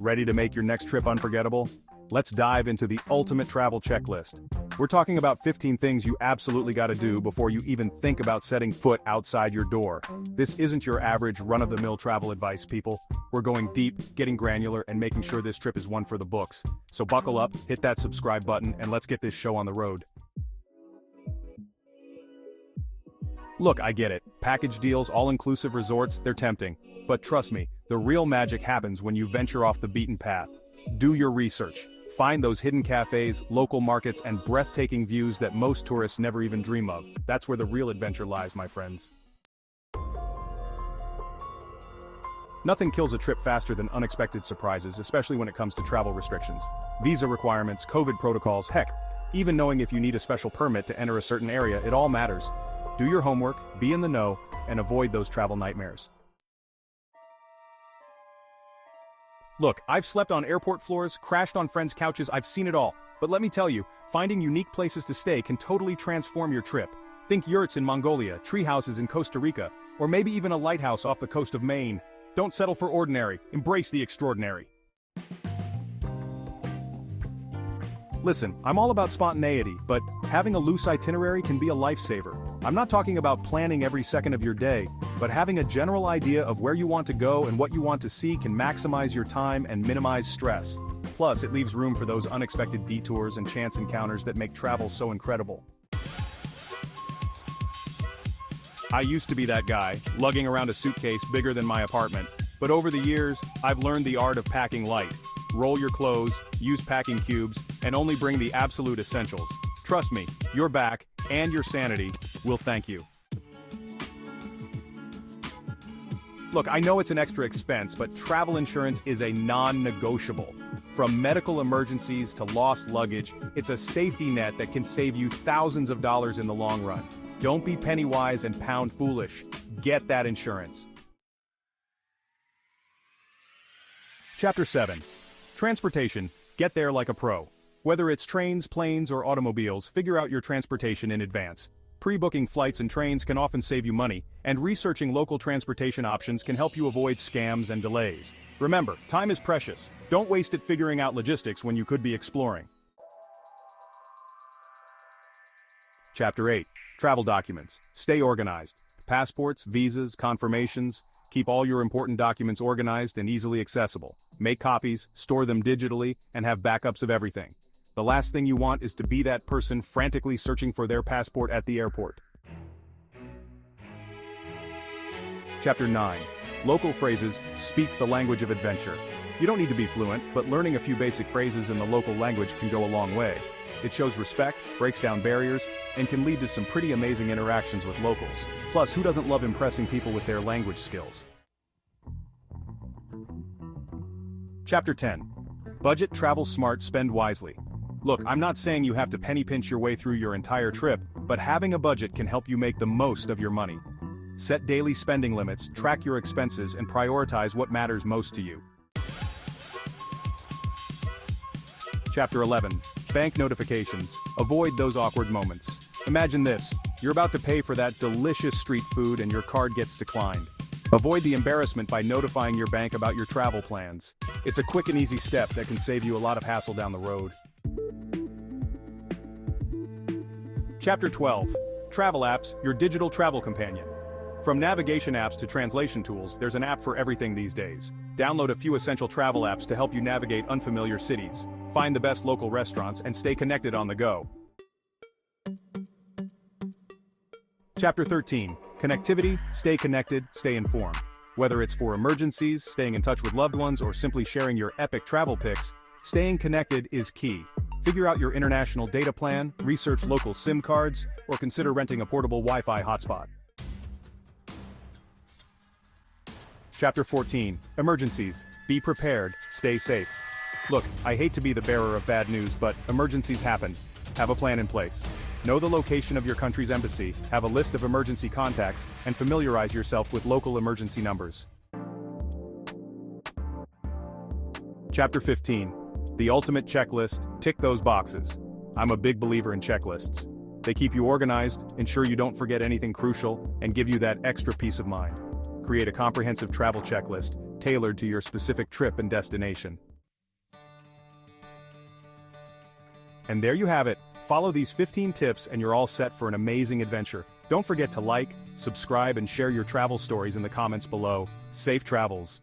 Ready to make your next trip unforgettable? Let's dive into the ultimate travel checklist. We're talking about 15 things you absolutely gotta do before you even think about setting foot outside your door. This isn't your average run-of-the-mill travel advice, people. We're going deep, getting granular, and making sure this trip is one for the books. So buckle up, hit that subscribe button, and let's get this show on the road. Look, I get it. Package deals, all-inclusive resorts, they're tempting. But trust me, the real magic happens when you venture off the beaten path. Do your research. Find those hidden cafes, local markets, and breathtaking views that most tourists never even dream of. That's where the real adventure lies, my friends. Nothing kills a trip faster than unexpected surprises, especially when it comes to travel restrictions. Visa requirements, COVID protocols, heck, even knowing if you need a special permit to enter a certain area, it all matters. Do your homework, be in the know, and avoid those travel nightmares. Look, I've slept on airport floors, crashed on friends' couches, I've seen it all. But let me tell you, finding unique places to stay can totally transform your trip. Think yurts in Mongolia, tree houses in Costa Rica, or maybe even a lighthouse off the coast of Maine. Don't settle for ordinary, embrace the extraordinary. Listen, I'm all about spontaneity, but having a loose itinerary can be a lifesaver. I'm not talking about planning every second of your day, but having a general idea of where you want to go and what you want to see can maximize your time and minimize stress. Plus, it leaves room for those unexpected detours and chance encounters that make travel so incredible. I used to be that guy, lugging around a suitcase bigger than my apartment, but over the years, I've learned the art of packing light. Roll your clothes, use packing cubes, and only bring the absolute essentials. Trust me, your back, and your sanity, will thank you. Look, I know it's an extra expense, but travel insurance is a non-negotiable. From medical emergencies to lost luggage, it's a safety net that can save you thousands of dollars in the long run. Don't be penny wise and pound foolish. Get that insurance. Chapter 7. Transportation. Get there like a pro. Whether it's trains, planes, or automobiles, figure out your transportation in advance. Pre-booking flights and trains can often save you money, and researching local transportation options can help you avoid scams and delays. Remember, time is precious. Don't waste it figuring out logistics when you could be exploring. Chapter 8. Travel documents. Stay organized. Passports, visas, confirmations. Keep all your important documents organized and easily accessible. Make copies, store them digitally, and have backups of everything. The last thing you want is to be that person frantically searching for their passport at the airport. Chapter 9. Local phrases. Speak the language of adventure. You don't need to be fluent, but learning a few basic phrases in the local language can go a long way. It shows respect, breaks down barriers, and can lead to some pretty amazing interactions with locals. Plus, who doesn't love impressing people with their language skills? Chapter 10. Budget, travel smart, spend wisely. Look, I'm not saying you have to penny pinch your way through your entire trip, but having a budget can help you make the most of your money. Set daily spending limits, track your expenses, and prioritize what matters most to you. Chapter 11. Bank notifications. Avoid those awkward moments. Imagine this. You're about to pay for that delicious street food and your card gets declined. Avoid the embarrassment by notifying your bank about your travel plans. It's a quick and easy step that can save you a lot of hassle down the road. Chapter 12. Travel apps, your digital travel companion. From navigation apps to translation tools, there's an app for everything these days. Download a few essential travel apps to help you navigate unfamiliar cities, find the best local restaurants, and stay connected on the go. Chapter 13. Connectivity, stay connected, stay informed. Whether it's for emergencies, staying in touch with loved ones, or simply sharing your epic travel pics, staying connected is key. Figure out your international data plan, research local SIM cards, or consider renting a portable Wi-Fi hotspot. Chapter 14. Emergencies. Be prepared, stay safe. Look, I hate to be the bearer of bad news, but emergencies happen. Have a plan in place. Know the location of your country's embassy, have a list of emergency contacts, and familiarize yourself with local emergency numbers. Chapter 15. The ultimate checklist, tick those boxes. I'm a big believer in checklists. They keep you organized, ensure you don't forget anything crucial, and give you that extra peace of mind. Create a comprehensive travel checklist, tailored to your specific trip and destination. And there you have it. Follow these 15 tips and you're all set for an amazing adventure. Don't forget to like, subscribe and share your travel stories in the comments below. Safe travels.